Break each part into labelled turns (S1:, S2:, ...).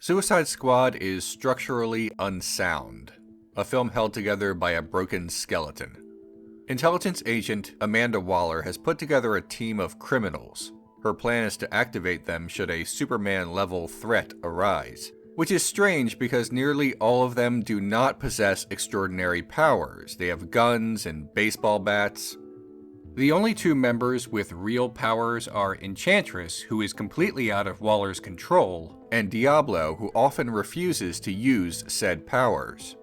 S1: Suicide Squad is structurally unsound, a film held together by a broken skeleton. Intelligence agent Amanda Waller has put together a team of criminals. Her plan is to activate them should a Superman-level threat arise, which is strange because nearly all of them do not possess extraordinary powers. They have guns and baseball bats. The only two members with real powers are Enchantress, who is completely out of Waller's control, and Diablo, who often refuses to use said powers.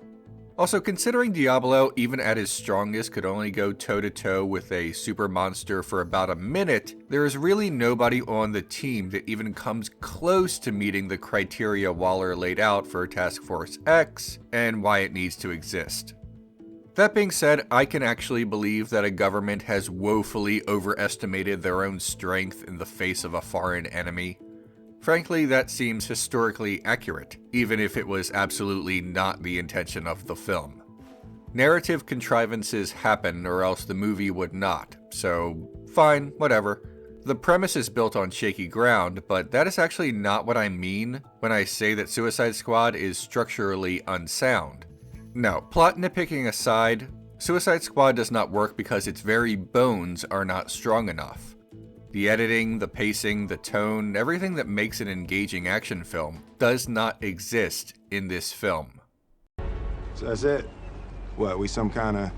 S1: Also, considering Diablo, even at his strongest, could only go toe-to-toe with a super monster for about a minute, there is really nobody on the team that even comes close to meeting the criteria Waller laid out for Task Force X and why it needs to exist. That being said, I can actually believe that a government has woefully overestimated their own strength in the face of a foreign enemy. Frankly, that seems historically accurate, even if it was absolutely not the intention of the film. Narrative contrivances happen or else the movie would not, so fine, whatever. The premise is built on shaky ground, but that is actually not what I mean when I say that Suicide Squad is structurally unsound. No, plot nitpicking aside, Suicide Squad does not work because its very bones are not strong enough. The editing, the pacing, the tone, everything that makes an engaging action film does not exist in this film.
S2: So that's it? What, we some kind of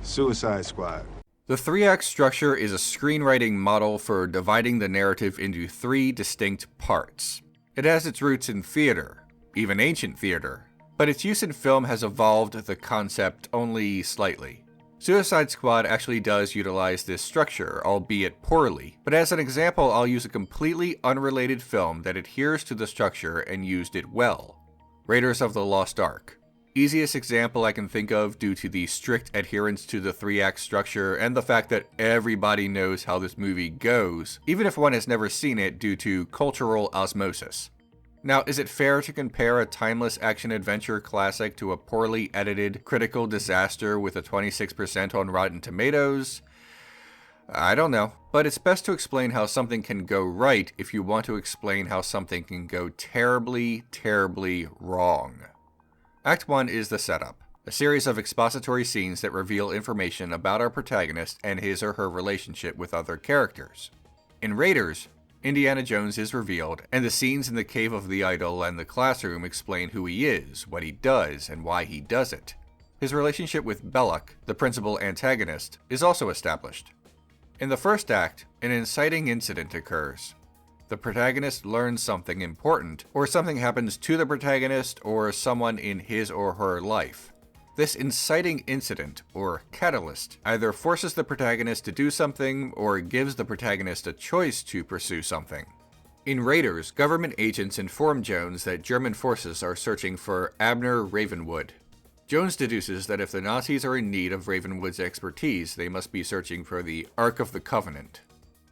S2: Suicide Squad?
S1: The three-act structure is a screenwriting model for dividing the narrative into three distinct parts. It has its roots in theater, even ancient theater, but its use in film has evolved the concept only slightly. Suicide Squad actually does utilize this structure, albeit poorly, but as an example, I'll use a completely unrelated film that adheres to the structure and used it well. Raiders of the Lost Ark. Easiest example I can think of due to the strict adherence to the three-act structure and the fact that everybody knows how this movie goes, even if one has never seen it due to cultural osmosis. Now, is it fair to compare a timeless action-adventure classic to a poorly edited critical disaster with a 26% on Rotten Tomatoes? I don't know, but it's best to explain how something can go right if you want to explain how something can go terribly, terribly wrong. Act 1 is the setup, a series of expository scenes that reveal information about our protagonist and his or her relationship with other characters. In Raiders, Indiana Jones is revealed, and the scenes in the Cave of the Idol and the classroom explain who he is, what he does, and why he does it. His relationship with Belloc, the principal antagonist, is also established. In the first act, an inciting incident occurs. The protagonist learns something important, or something happens to the protagonist or someone in his or her life. This inciting incident, or catalyst, either forces the protagonist to do something or gives the protagonist a choice to pursue something. In Raiders, government agents inform Jones that German forces are searching for Abner Ravenwood. Jones deduces that if the Nazis are in need of Ravenwood's expertise, they must be searching for the Ark of the Covenant.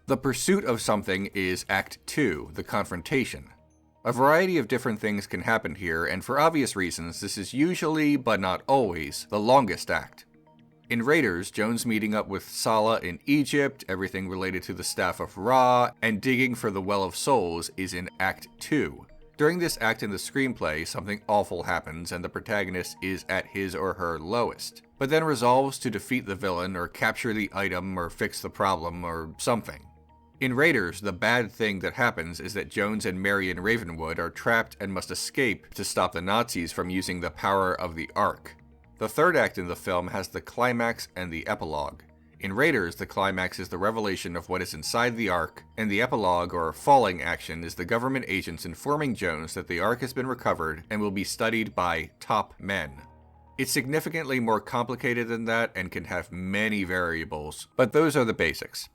S1: The pursuit of something is Act 2, the confrontation. A variety of different things can happen here, and for obvious reasons, this is usually, but not always, the longest act. In Raiders, Jones meeting up with Salah in Egypt, everything related to the Staff of Ra, and digging for the Well of Souls is in Act 2. During this act in the screenplay, something awful happens and the protagonist is at his or her lowest, but then resolves to defeat the villain or capture the item or fix the problem or something. In Raiders, the bad thing that happens is that Jones and Marion Ravenwood are trapped and must escape to stop the Nazis from using the power of the Ark. The third act in the film has the climax and the epilogue. In Raiders, the climax is the revelation of what is inside the Ark, and the epilogue or falling action is the government agents informing Jones that the Ark has been recovered and will be studied by top men. It's significantly more complicated than that and can have many variables, but those are the basics.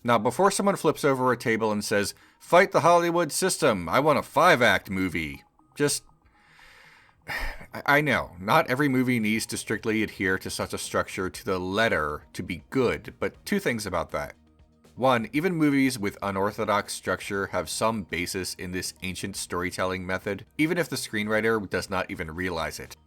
S1: Now, before someone flips over a table and says, "Fight the Hollywood system, I want a 5-act movie," I know, not every movie needs to strictly adhere to such a structure to the letter to be good, but two things about that. One, even movies with unorthodox structure have some basis in this ancient storytelling method, even if the screenwriter does not even realize it.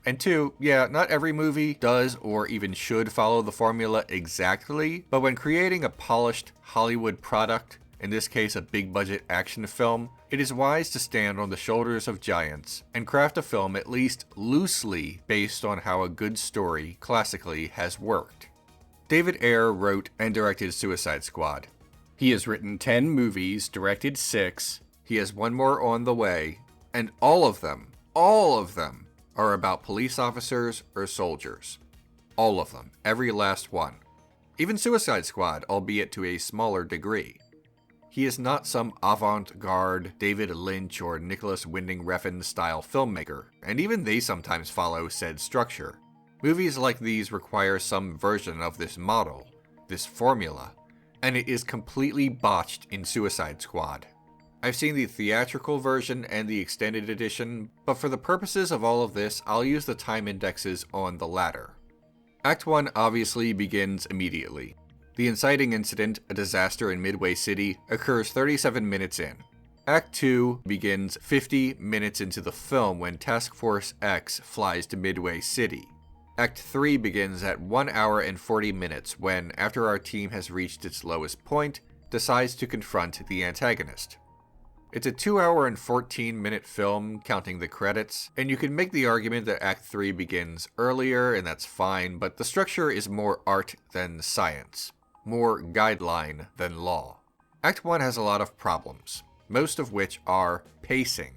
S1: And two, yeah, not every movie does or even should follow the formula exactly, but when creating a polished Hollywood product, in this case a big budget action film, it is wise to stand on the shoulders of giants and craft a film at least loosely based on how a good story classically has worked. David Ayer wrote and directed Suicide Squad. He has written 10 movies, directed 6, he has one more on the way, and all of them are about police officers or soldiers. All of them, every last one. Even Suicide Squad, albeit to a smaller degree. He is not some avant-garde David Lynch or Nicholas Winding Refn style filmmaker, and even they sometimes follow said structure. Movies like these require some version of this model, this formula, and it is completely botched in Suicide Squad. I've seen the theatrical version and the extended edition, but for the purposes of all of this, I'll use the time indexes on the latter. Act 1 obviously begins immediately. The inciting incident, a disaster in Midway City, occurs 37 minutes in. Act 2 begins 50 minutes into the film when Task Force X flies to Midway City. Act 3 begins at 1 hour and 40 minutes when, after our team has reached its lowest point, decides to confront the antagonist. It's a 2 hour and 14 minute film, counting the credits, and you can make the argument that Act 3 begins earlier, and that's fine, but the structure is more art than science, more guideline than law. Act 1 has a lot of problems, most of which are pacing.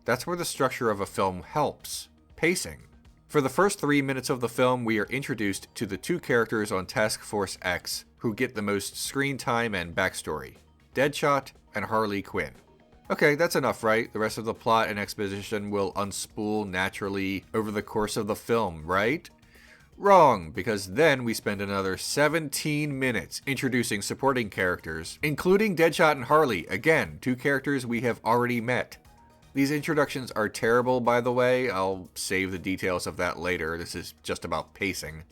S1: That's where the structure of a film helps, pacing. For the first 3 minutes of the film, we are introduced to the 2 characters on Task Force X who get the most screen time and backstory, Deadshot and Harley Quinn. Okay, that's enough, right? The rest of the plot and exposition will unspool naturally over the course of the film, right? Wrong, because then we spend another 17 minutes introducing supporting characters, including Deadshot and Harley, again, 2 characters we have already met. These introductions are terrible, by the way. I'll save the details of that later. This is just about pacing.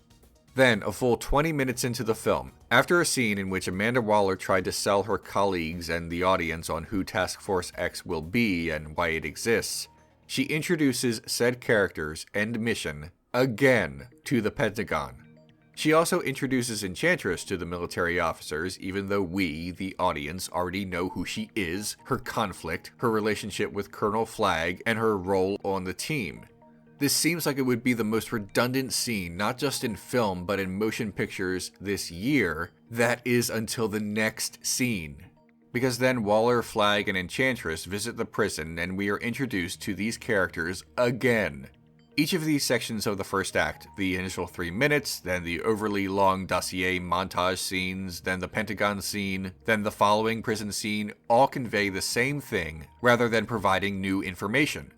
S1: Then, a full 20 minutes into the film, after a scene in which Amanda Waller tried to sell her colleagues and the audience on who Task Force X will be and why it exists, she introduces said characters and mission again to the Pentagon. She also introduces Enchantress to the military officers, even though we, the audience, already know who she is, her conflict, her relationship with Colonel Flagg, and her role on the team. This seems like it would be the most redundant scene, not just in film, but in motion pictures this year, that is until the next scene. Because then Waller, Flagg, and Enchantress visit the prison, and we are introduced to these characters again. Each of these sections of the first act, the initial 3 minutes, then the overly long dossier montage scenes, then the Pentagon scene, then the following prison scene, all convey the same thing, rather than providing new information.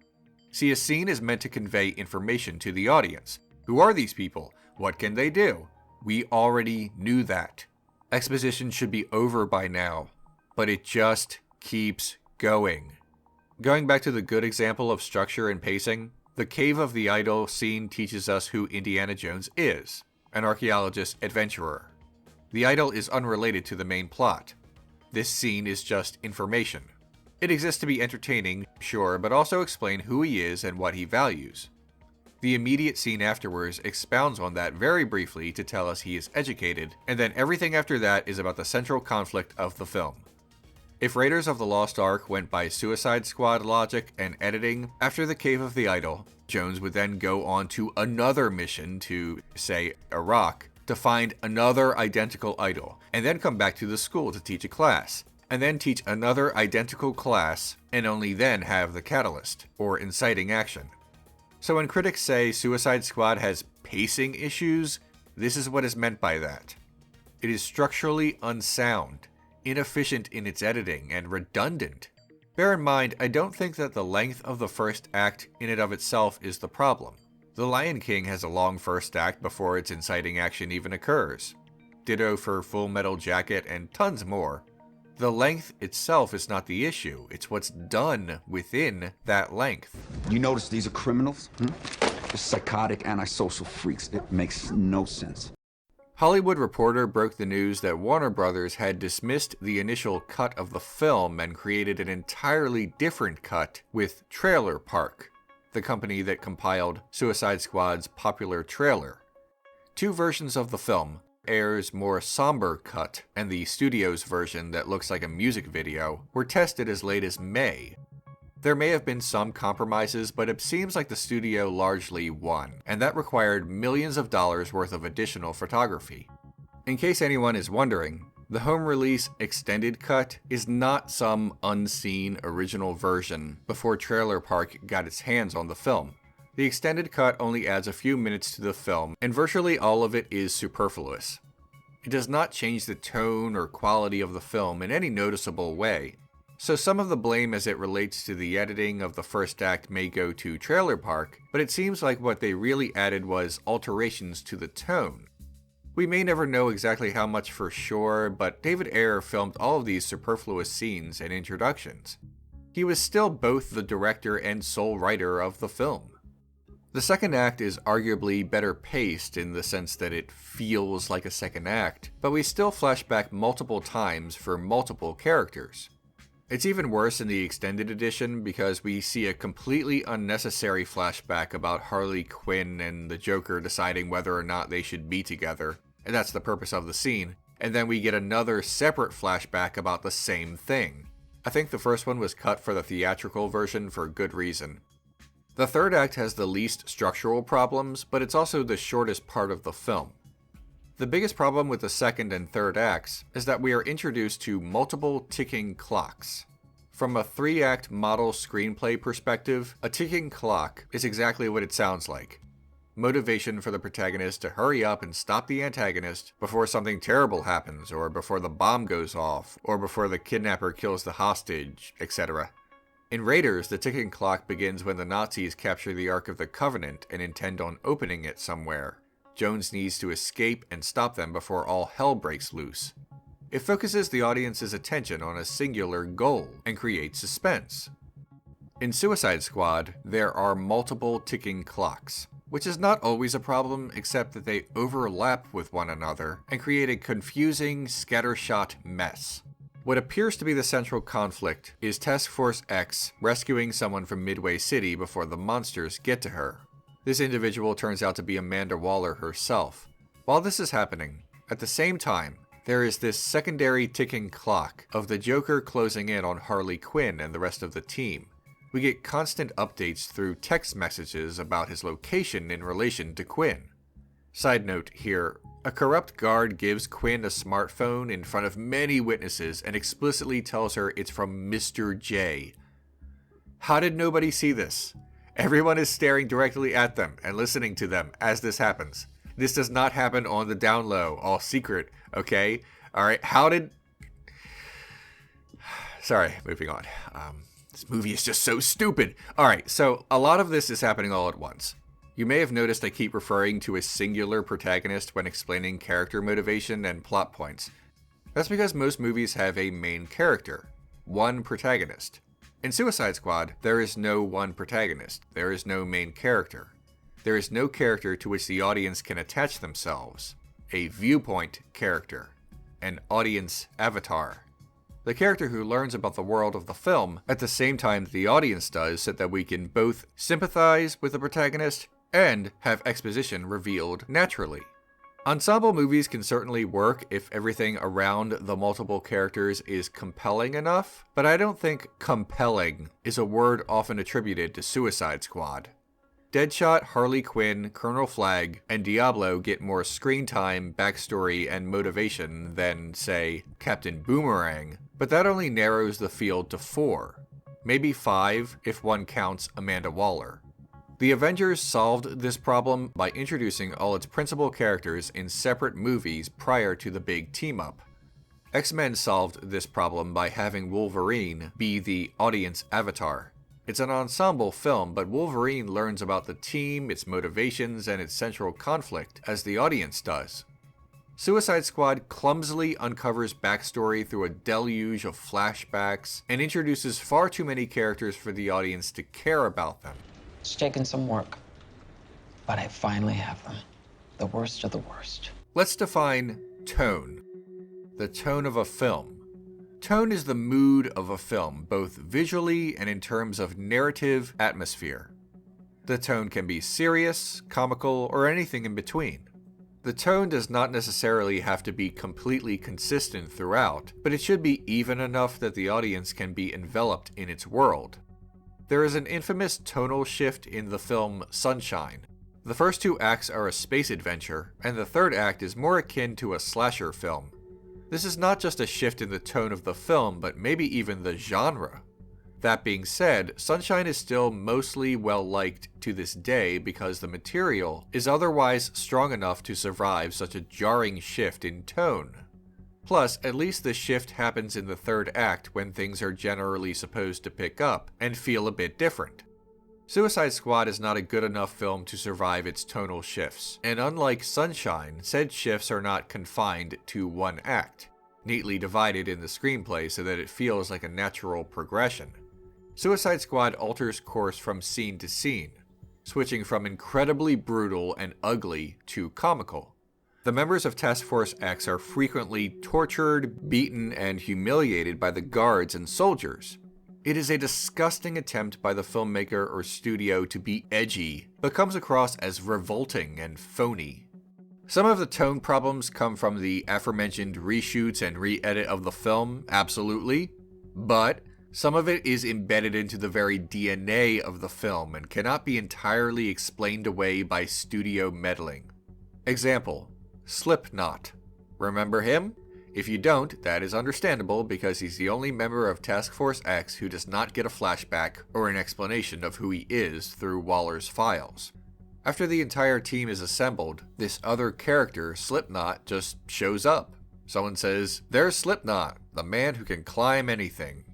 S1: See, a scene is meant to convey information to the audience. Who are these people? What can they do? We already knew that. Exposition should be over by now, but it just keeps going. Going back to the good example of structure and pacing, the Cave of the Idol scene teaches us who Indiana Jones is, an archaeologist adventurer. The idol is unrelated to the main plot. This scene is just information. It exists to be entertaining, sure, but also explain who he is and what he values. The immediate scene afterwards expounds on that very briefly to tell us he is educated, and then everything after that is about the central conflict of the film. If Raiders of the Lost Ark went by Suicide Squad logic and editing, after the Cave of the Idol, Jones would then go on to another mission to, say, Iraq, to find another identical idol, and then come back to the school to teach a class, and then teach another identical class, and only then have the catalyst, or inciting action. So when critics say Suicide Squad has pacing issues, this is what is meant by that. It is structurally unsound, inefficient in its editing, and redundant. Bear in mind, I don't think that the length of the first act in and of itself is the problem. The Lion King has a long first act before its inciting action even occurs. Ditto for Full Metal Jacket and tons more. The length itself is not the issue, it's what's done within that length.
S3: You notice these are criminals? They're psychotic, antisocial freaks. It makes no sense.
S1: Hollywood Reporter broke the news that Warner Brothers had dismissed the initial cut of the film and created an entirely different cut with Trailer Park, the company that compiled Suicide Squad's popular trailer. 2 versions of the film, Ayer's more somber cut and the studio's version that looks like a music video were tested as late as May. There may have been some compromises, but it seems like the studio largely won, and that required millions of dollars worth of additional photography. In case anyone is wondering, the home release extended cut is not some unseen original version before Trailer Park got its hands on the film. The extended cut only adds a few minutes to the film, and virtually all of it is superfluous. It does not change the tone or quality of the film in any noticeable way, so some of the blame as it relates to the editing of the first act may go to Trailer Park, but it seems like what they really added was alterations to the tone. We may never know exactly how much for sure, but David Ayer filmed all of these superfluous scenes and introductions. He was still both the director and sole writer of the film. The second act is arguably better paced in the sense that it feels like a second act, but we still flash back multiple times for multiple characters. It's even worse in the extended edition because we see a completely unnecessary flashback about Harley Quinn and the Joker deciding whether or not they should be together, and that's the purpose of the scene, and then we get another separate flashback about the same thing. I think the first one was cut for the theatrical version for good reason. The third act has the least structural problems, but it's also the shortest part of the film. The biggest problem with the second and third acts is that we are introduced to multiple ticking clocks. From a 3-act model screenplay perspective, a ticking clock is exactly what it sounds like. Motivation for the protagonist to hurry up and stop the antagonist before something terrible happens, or before the bomb goes off, or before the kidnapper kills the hostage, etc. In Raiders, the ticking clock begins when the Nazis capture the Ark of the Covenant and intend on opening it somewhere. Jones needs to escape and stop them before all hell breaks loose. It focuses the audience's attention on a singular goal and creates suspense. In Suicide Squad, there are multiple ticking clocks, which is not always a problem except that they overlap with one another and create a confusing, scattershot mess. What appears to be the central conflict is Task Force X rescuing someone from Midway City before the monsters get to her. This individual turns out to be Amanda Waller herself. While this is happening, at the same time, there is this secondary ticking clock of the Joker closing in on Harley Quinn and the rest of the team. We get constant updates through text messages about his location in relation to Quinn. Side note here, a corrupt guard gives Quinn a smartphone in front of many witnesses and explicitly tells her it's from Mr. J. How did nobody see this? Everyone is staring directly at them and listening to them as this happens. This does not happen on the down low, all secret, okay? Alright, Sorry, moving on. This movie is just so stupid. Alright, so a lot of this is happening all at once. You may have noticed I keep referring to a singular protagonist when explaining character motivation and plot points. That's because most movies have a main character, one protagonist. In Suicide Squad, there is no one protagonist. There is no main character. There is no character to which the audience can attach themselves. A viewpoint character. An audience avatar. The character who learns about the world of the film at the same time the audience does so that we can both sympathize with the protagonist and have exposition revealed naturally. Ensemble movies can certainly work if everything around the multiple characters is compelling enough, but I don't think compelling is a word often attributed to Suicide Squad. Deadshot, Harley Quinn, Colonel Flag, and Diablo get more screen time, backstory, and motivation than, say, Captain Boomerang, but that only narrows the field to 4, maybe 5 if one counts Amanda Waller. The Avengers solved this problem by introducing all its principal characters in separate movies prior to the big team-up. X-Men solved this problem by having Wolverine be the audience avatar. It's an ensemble film, but Wolverine learns about the team, its motivations, and its central conflict as the audience does. Suicide Squad clumsily uncovers backstory through a deluge of flashbacks and introduces far too many characters for the audience to care about them.
S4: It's taken some work, but I finally have them. The worst of the worst.
S1: Let's define tone. The tone of a film. Tone is the mood of a film, both visually and in terms of narrative atmosphere. The tone can be serious, comical, or anything in between. The tone does not necessarily have to be completely consistent throughout, but it should be even enough that the audience can be enveloped in its world. There is an infamous tonal shift in the film Sunshine. The first two acts are a space adventure, and the third act is more akin to a slasher film. This is not just a shift in the tone of the film, but maybe even the genre. That being said, Sunshine is still mostly well-liked to this day because the material is otherwise strong enough to survive such a jarring shift in tone. Plus, at least the shift happens in the third act when things are generally supposed to pick up and feel a bit different. Suicide Squad is not a good enough film to survive its tonal shifts, and unlike Sunshine, said shifts are not confined to one act, neatly divided in the screenplay so that it feels like a natural progression. Suicide Squad alters course from scene to scene, switching from incredibly brutal and ugly to comical. The members of Task Force X are frequently tortured, beaten, and humiliated by the guards and soldiers. It is a disgusting attempt by the filmmaker or studio to be edgy, but comes across as revolting and phony. Some of the tone problems come from the aforementioned reshoots and re-edit of the film, absolutely, but some of it is embedded into the very DNA of the film and cannot be entirely explained away by studio meddling. Example, Slipknot. Remember him? If you don't, that is understandable because he's the only member of Task Force X who does not get a flashback or an explanation of who he is through Waller's files. After the entire team is assembled, this other character, Slipknot, just shows up. Someone says, "There's Slipknot, the man who can climb anything."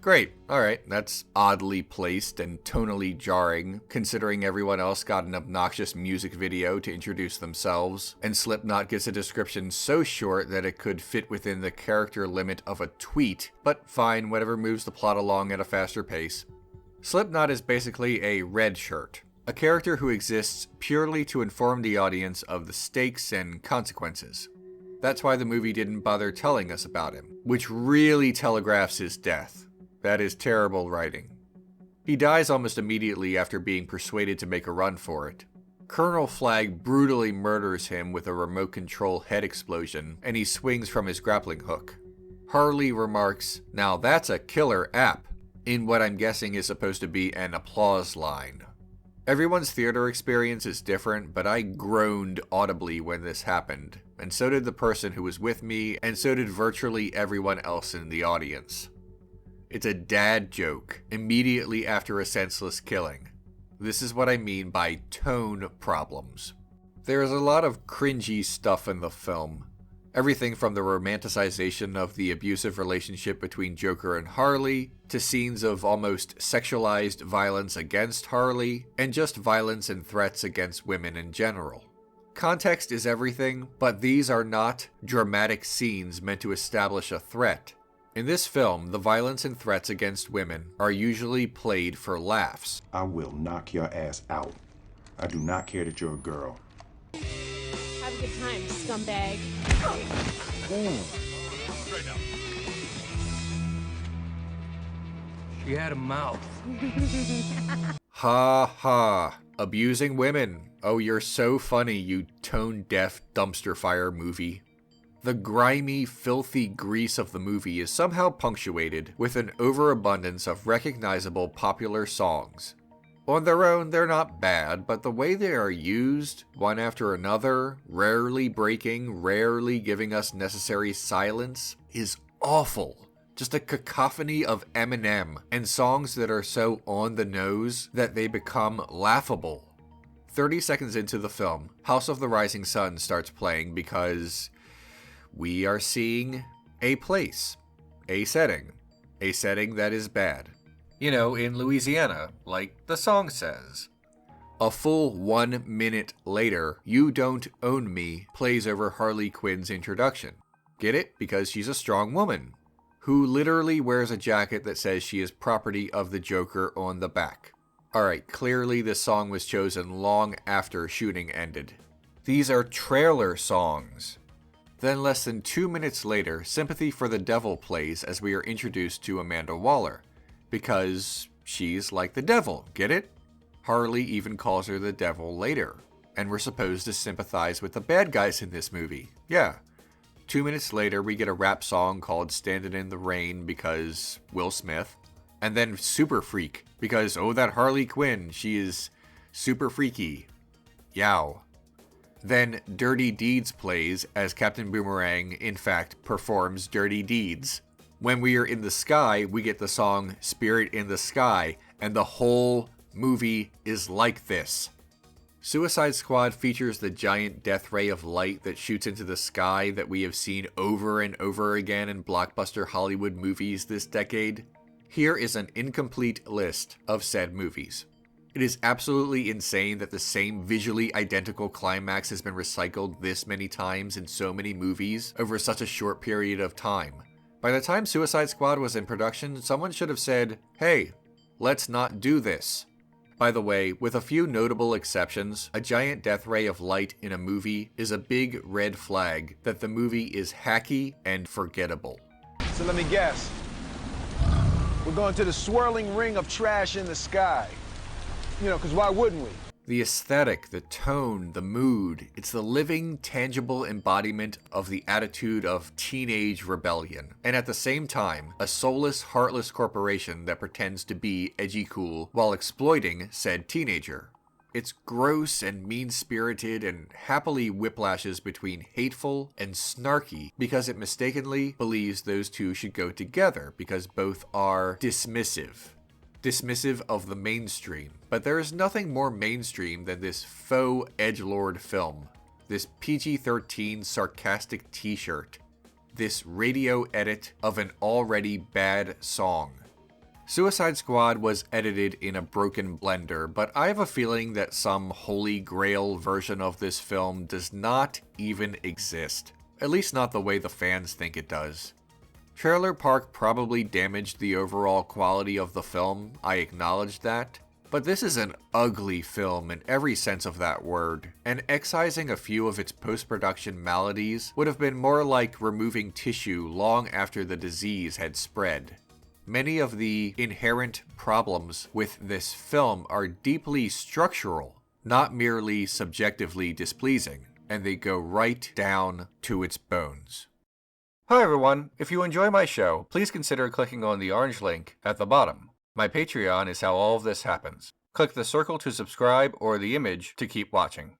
S1: Great, alright, that's oddly placed and tonally jarring, considering everyone else got an obnoxious music video to introduce themselves, and Slipknot gets a description so short that it could fit within the character limit of a tweet, but fine, whatever moves the plot along at a faster pace. Slipknot is basically a red shirt, a character who exists purely to inform the audience of the stakes and consequences. That's why the movie didn't bother telling us about him, which really telegraphs his death. That is terrible writing. He dies almost immediately after being persuaded to make a run for it. Colonel Flagg brutally murders him with a remote control head explosion, and he swings from his grappling hook. Harley remarks, "Now that's a killer app," in what I'm guessing is supposed to be an applause line. Everyone's theater experience is different, but I groaned audibly when this happened, and so did the person who was with me, and so did virtually everyone else in the audience. It's a dad joke immediately after a senseless killing. This is what I mean by tone problems. There is a lot of cringy stuff in the film. Everything from the romanticization of the abusive relationship between Joker and Harley, to scenes of almost sexualized violence against Harley, and just violence and threats against women in general. Context is everything, but these are not dramatic scenes meant to establish a threat. In this film, the violence and threats against women are usually played for laughs.
S2: I will knock your ass out. I do not care that you're a girl.
S5: Have a good time, scumbag.
S6: Straight up. She had a mouth.
S1: Ha ha. Abusing women. Oh, you're so funny, you tone-deaf dumpster fire movie. The grimy, filthy grease of the movie is somehow punctuated with an overabundance of recognizable popular songs. On their own, they're not bad, but the way they are used, one after another, rarely breaking, rarely giving us necessary silence, is awful. Just a cacophony of Eminem and songs that are so on the nose that they become laughable. 30 seconds into the film, House of the Rising Sun starts playing because we are seeing a place, a setting that is bad. You know, in Louisiana, like the song says. A full 1 minute later, You Don't Own Me plays over Harley Quinn's introduction. Get it? Because she's a strong woman, who literally wears a jacket that says she is property of the Joker on the back. Alright, clearly this song was chosen long after shooting ended. These are trailer songs. Then less than 2 minutes later, Sympathy for the Devil plays as we are introduced to Amanda Waller. Because she's like the devil, get it? Harley even calls her the devil later. and we're supposed to sympathize with the bad guys in this movie. Yeah. 2 minutes later, we get a rap song called Standin' in the Rain because Will Smith. And then Super Freak because, oh, that Harley Quinn, she is super freaky. Yow. Then Dirty Deeds plays as Captain Boomerang, in fact, performs Dirty Deeds. When we are in the sky, we get the song Spirit in the Sky, and the whole movie is like this. Suicide Squad features the giant death ray of light that shoots into the sky that we have seen over and over again in blockbuster Hollywood movies this decade. Here is an incomplete list of said movies. It is absolutely insane that the same visually identical climax has been recycled this many times in so many movies over such a short period of time. By the time Suicide Squad was in production, someone should have said, hey, let's not do this. By the way, with a few notable exceptions, a giant death ray of light in a movie is a big red flag that the movie is hacky and forgettable.
S2: So let me guess. We're going to the swirling ring of trash in the sky. You know, because why wouldn't we?
S1: The aesthetic, the tone, the mood, it's the living, tangible embodiment of the attitude of teenage rebellion, and at the same time, a soulless, heartless corporation that pretends to be edgy cool while exploiting said teenager. It's gross and mean-spirited and happily whiplashes between hateful and snarky because it mistakenly believes those two should go together because both are dismissive of the mainstream. But there is nothing more mainstream than this faux edgelord film, this PG-13 sarcastic t-shirt, this radio edit of an already bad song. Suicide Squad was edited in a broken blender, but I have a feeling that some holy grail version of this film does not even exist. At least not the way the fans think it does. Trailer Park probably damaged the overall quality of the film, I acknowledge that, but this is an ugly film in every sense of that word, and excising a few of its post-production maladies would have been more like removing tissue long after the disease had spread. Many of the inherent problems with this film are deeply structural, not merely subjectively displeasing, and they go right down to its bones. Hi everyone, if you enjoy my show, please consider clicking on the orange link at the bottom. My Patreon is how all of this happens. Click the circle to subscribe or the image to keep watching.